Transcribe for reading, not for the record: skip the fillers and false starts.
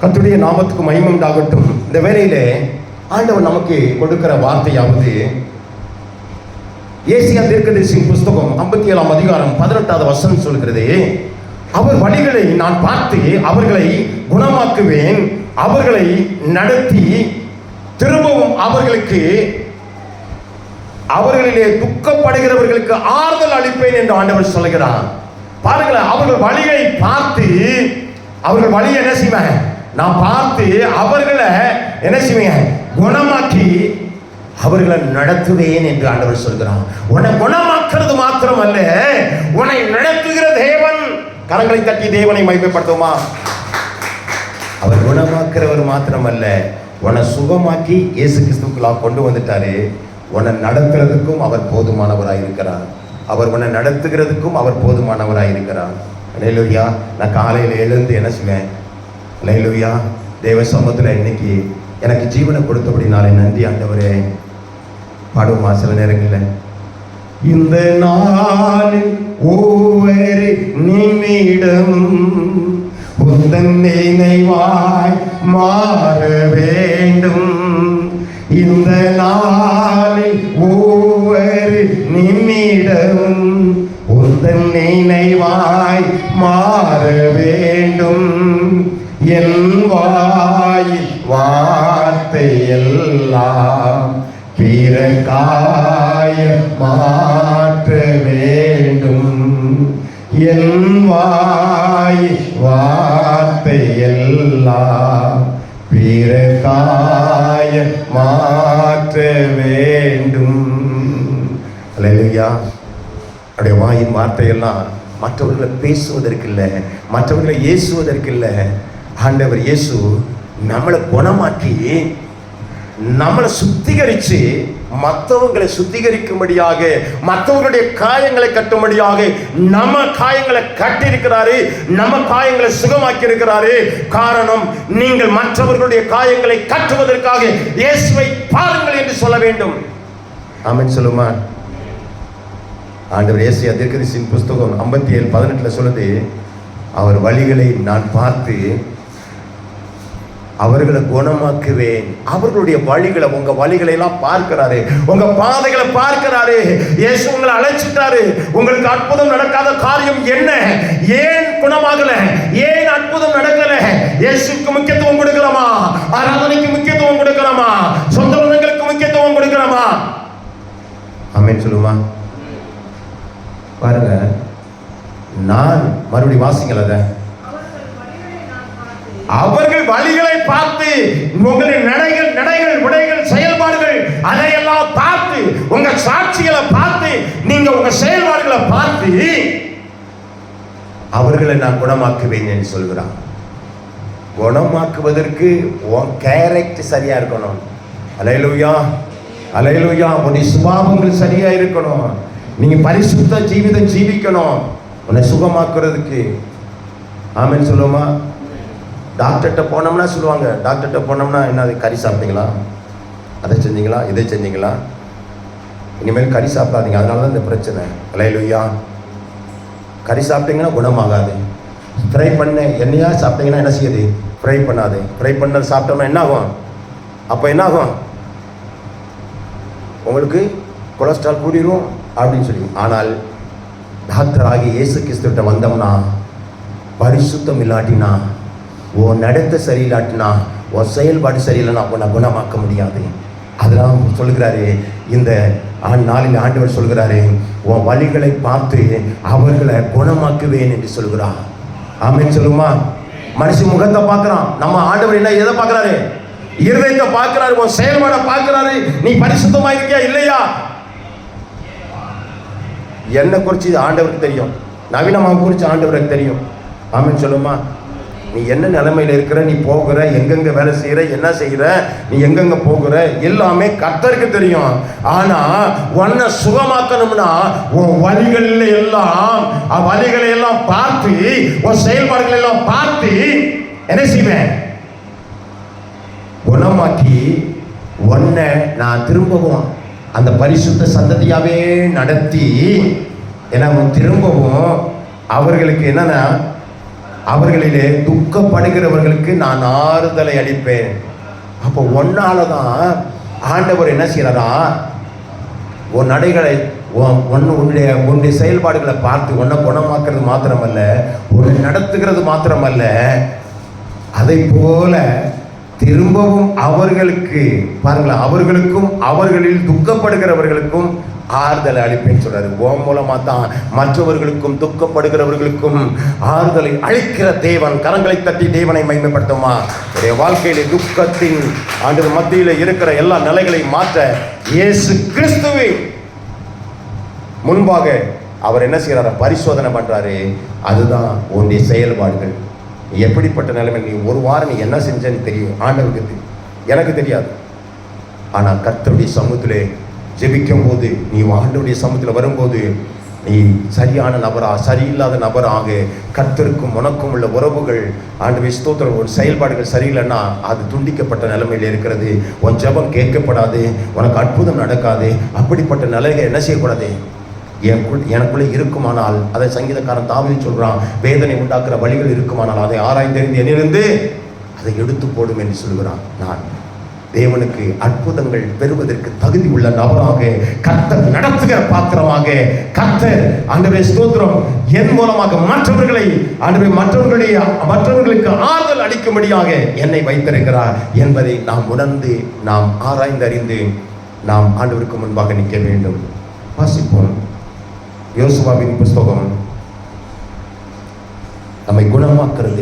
கர்த்தருடைய நாமத்துக்கு மகிமை உண்டாகட்டும். இந்த வேளையிலே ஆண்டவர் நமக்கு கொடுக்கிற வார்த்தையாவது ஏசியா தீர்க்கதரிசியின் புஸ்தகம் 57ஆம் அதிகாரம் 18வது வசனம் சொல்கிறது, அவர் வழிகளை நான் பார்த்து அவர்களை குணமாக்குவேன், அவர்களை நடத்தி திரும்பவும் அவர்களிலே துக்கப்படுகிறவர்களுக்கு ஆறுதல் அளிப்பேன் என்று ஆண்டவர் சொல்கிறார். பாருங்களேன், அவர்கள் வழியை பார்த்து அவர்கள் வழியை என்ன செய்வேன், நான் பார்த்து அவர்களை என்ன செய்வேன், குணமாக்கி அவர்களை நடத்துவேன் என்று ஆண்டவர் சொல்கிறான். உன்னை குணமாக்குறது மாத்திரம் அல்ல, உன்னை நடத்துகிற தேவன். கரங்களை தட்டி தேவனை மகிமைப்படுத்துமா. அவர் குணமாக்குறவர் மாத்திரம் அல்ல, உன்னை சுகமாக்கி இயேசு கிறிஸ்துவுக்குள்ளா கொண்டு வந்துட்டாரு. உன்னை நடத்துறதுக்கும் அவர் போதுமானவராக இருக்கிறார். அவர் உன்னை நடத்துகிறதுக்கும் அவர் போதுமானவராக இருக்கிறார். அல்லேலூயா. நான் காலையில் எழுந்து என்ன செய்வேன், அல்லேலூயா, தேவ சமூகத்தில் இன்னைக்கு எனக்கு ஜீவனை கொடுத்தபடினாலே நன்றி ஆண்டவரே பாடுவோமா சில நேரங்களில். இந்த நாளில் ஒவ்வொரு நிமிடம் உந்தன் நினைவாய் மாற வேண்டும். இந்த நாளில் ஒவ்வொரு நிமிடம் உந்தன் நினைவாய் மாற வேண்டும். என் வாயில் வார்த்தை எல்லாம் பிறகாய மாற்ற வேண்டும். என் வாயில் வார்த்தை எல்லாம் பிறகாய மாற்ற வேண்டும். அல்லேலூயா. அப்படியே வாயின் வார்த்தையெல்லாம் மற்றவர்களை பேசுவதற்கு இல்லை, மற்றவர்களை ஏசுவதற்கு இல்லை. ஆண்டவர் இயேசு நம்மளை குணமாக்கி நம்மளை சுத்திகரித்து மற்றவங்களை சுத்திகரிக்கும்படியாக, மற்றவர்களுடைய காயங்களை கட்டும்படியாக நம்ம காயங்களை கட்டியிருக்கிறாரு, நம்ம காயங்களை சுகமாக்கி இருக்கிறாரு. காரணம், நீங்கள் மற்றவர்களுடைய காயங்களை கட்டுவதற்காக இயேசுவை பாருங்கள் என்று சொல்ல வேண்டும். ஆமென் சொல்லுமா. ஆண்டவர் ஏசியா தீர்க்கதரிசியின் புஸ்தகம் 57:18 சொல்லுது, அவர் வழிகளை நான் பார்த்து அவர்களை குணமாக்குவேன். அவர்களுடைய வழிகளை, உங்க வழிகளை எல்லாம் பார்க்கிறாரு, உங்க பாதைகளை பார்க்கிறாரு. இயேசு உங்களை அழைச்சிட்டாரு. உங்களுக்கு அற்புதம் நடக்காத காரியம் என்ன? ஏன் குணமாகல? ஏன் அற்புதம் நடக்கல? இயேசுக்கு முக்கியத்துவம் கொடுக்கலாமா? ஆராதனைக்கு முக்கியத்துவம் கொடுக்கலாமா? சொந்த பந்தங்களுக்கு முக்கியத்துவம் கொடுக்கலாமா? ஆமென் சொல்லுமா. பாருங்க, நான் மறுபடியும் வாசிங்கள, அவர்கள் வழிகளை பார்த்து உங்களுடைய நடைகள் உடைகள் செயல்பாடுகள் அதையெல்லாம் பார்த்து, உங்க சாட்சிகளை பார்த்து, நீங்க உங்க செயல்பாடுகளை பார்த்து அவர்களை நான் குணமாக்குவேன் என்று சொல்கிறான். குணமாக்குவதற்கு உன் கேரக்டர் சரியா இருக்கணும். அல்லேலூயா, அல்லேலூயா. உன்னுடைய சுபாவங்கள் சரியா இருக்கணும். நீங்க பரிசுத்த ஜீவிதம் ஜீவிக்கணும் உன்னை சுகமாக்குறதுக்கு. ஆமென் சொல்லுவோமா. டாக்டர்கிட்ட போனோம்னா சொல்லுவாங்க, டாக்டர்கிட்ட போனோம்னா என்ன, கறி சாப்பிட்டீங்களா, அதை செஞ்சீங்களா, இதை செஞ்சீங்களா, இனிமேல் கறி சாப்பிடாதீங்க, அதனால தான் இந்த பிரச்சனை. அல்லேலூயா. கறி சாப்பிட்டீங்கன்னா குணமாகாது. ஃப்ரை பண்ண எண்ணெயா சாப்பிட்டீங்கன்னா என்ன செய்யுது, ஃப்ரை பண்ணாது. ஃப்ரை பண்ணது சாப்பிட்டோம்னா என்ன ஆகும்? அப்போ என்ன ஆகும்? உங்களுக்கு கொலஸ்ட்ரால் கூடிரும் அப்படின்னு சொல்லி. ஆனால் டாக்டர் ஆகி இயேசு கிறிஸ்துவிட்ட வந்தோம்னா, பரிசுத்தம் இல்லாட்டினா, உன் நடத்த சரியில்லாட்டினா, உன் செயல்பாடு சரியில்லைன்னா உன்னை குணமாக்க முடியாது. அதெல்லாம் சொல்லுகிறாரு. இந்த நாளில் ஆண்டவர் சொல்கிறாரு, உன் வழிகளை பார்த்து அவர்களை குணமாக்குவேன் என்று சொல்கிறார். ஆமென் சொல்லுமா. மனுஷன் முகத்தை பார்க்கிறான், நம்ம ஆண்டவர் என்ன எதை பார்க்கிறாரு? இருதயத்தை பார்க்கிறாரு, உன் செயல்பாடை பார்க்கிறாரு. நீ பரிசுத்தமா இருக்கியா இல்லையா? என்னை குறித்து ஆண்டவருக்கு தெரியும், நவீனமாக குறித்து ஆண்டவருக்கு தெரியும். ஆமென் சொல்லுமா. நீ என்ன நிலைமையில் இருக்கிற, நீ போகிற, எங்கெங்க வேலை செய்கிற, என்ன செய்கிற, நீ எங்கெங்க போகிற, எல்லாமே கர்த்தருக்கு தெரியும். ஆனா உன்னை சுகமாக்கணும்னா உன் வழிகளில் எல்லாம், வழிகளை எல்லாம் பார்த்து, உன் செயல்பாடுகளை எல்லாம் பார்த்து என்ன செய்வேன்? குணமாக்கி உன்னை நான் திரும்பவும் அந்த பரிசுத்த சந்ததியாவே நடத்தி, ஏன்னா திரும்பவும் அவர்களுக்கு என்னன்னா அவர்களிலே துக்கப்படுகிறவர்களுக்கு நான் ஆறுதலை அளிப்பேன். அப்போ ஒன்னாலதான் ஆண்டவர் என்ன செய்யறாரா, உன் நடைகளை உன்னுடைய செயல்பாடுகளை பார்த்து உன்னை குணமாக்குறது மாத்திரமல்ல, உன்னை நடத்துகிறது மாத்திரமல்ல, அதை போல திரும்பவும் அவர்களுக்கு பாருங்களேன், அவர்களுக்கும் அவர்களில் துக்கப்படுகிறவர்களுக்கும் ஆறுதலை அளிப்பேன்னு சொல்றாரு. உன் மூலமா தான் மற்றவர்களுக்கும் துக்கப்படுகிறவர்களுக்கும் ஆறுதலை அளிக்கிற தேவன். கரங்களை தட்டி தேவனை மகிமைப்படுத்துமா. உடைய வாழ்க்கையில துக்கத்தின் ஆண்டு மத்தியில இருக்கிற எல்லா நிலைகளையும் மாற்ற இயேசு கிறிஸ்துவை முன்பாக அவர் என்ன செய்யறாரு, பரிசோதனை பண்றாரு. அதுதான் உன்னுடைய செயல்பாடுகள். எப்படிப்பட்ட நிலைமை, நீ ஒரு வாரம் நீ என்ன செஞ்சேன்னு தெரியும், ஆண்டவருக்கு தெரியும், எனக்கு தெரியாது. ஆனா கர்த்தருடைய சமூகத்திலே ஜெபிக்கும் போது, நீ ஆண்டவருடைய சமூகத்தில் வரும்போது, நீ சரியான நபரா சரியில்லாத நபராக கர்த்தருக்கும் உனக்கும் உள்ள உறவுகள் ஆண்டவருடைய ஸ்தோத்திரம் ஒரு செயல்பாடுகள் சரியில்லைன்னா அது துண்டிக்கப்பட்ட நிலைமையில் இருக்கிறது. உன் ஜெபம் கேட்கப்படாது, உனக்கு அற்புதம் நடக்காது. அப்படிப்பட்ட நிலையை என்ன செய்யக்கூடாது, எனக்குள்ளே இருக்குமானால், அதை சங்கீதக்காரன் தாவீது சொல்றான், வேதனை உண்டாக்குற வழிகள் இருக்குமானால் அதை ஆராய்ந்தறிந்து என்னிலிருந்து அதை எடுத்து போடும் என்று சொல்கிறான். நான் தேவனுக்கு அற்புதங்கள் பெறுவதற்கு தகுதி உள்ள நபராக, கர்த்தர் நடத்துகிற பாத்திரமாக, கர்த்தர் ஆண்டவரே ஸ்தோத்திரம் என் மூலமாக மற்றவர்களை ஆண்டவரே மற்றவர்களுக்கு ஆறுதல் அளிக்கும்படியாக என்னை வைத்திருக்கிறார் என்பதை நாம் உணர்ந்து, நாம் ஆராய்ந்து அறிந்து நாம் ஆண்டவருக்கு முன்பாக நிற்க வேண்டும். வாசிப்போம். யோசுவாவின் புஸ்தகம் நம்மை குணமாக்குறது.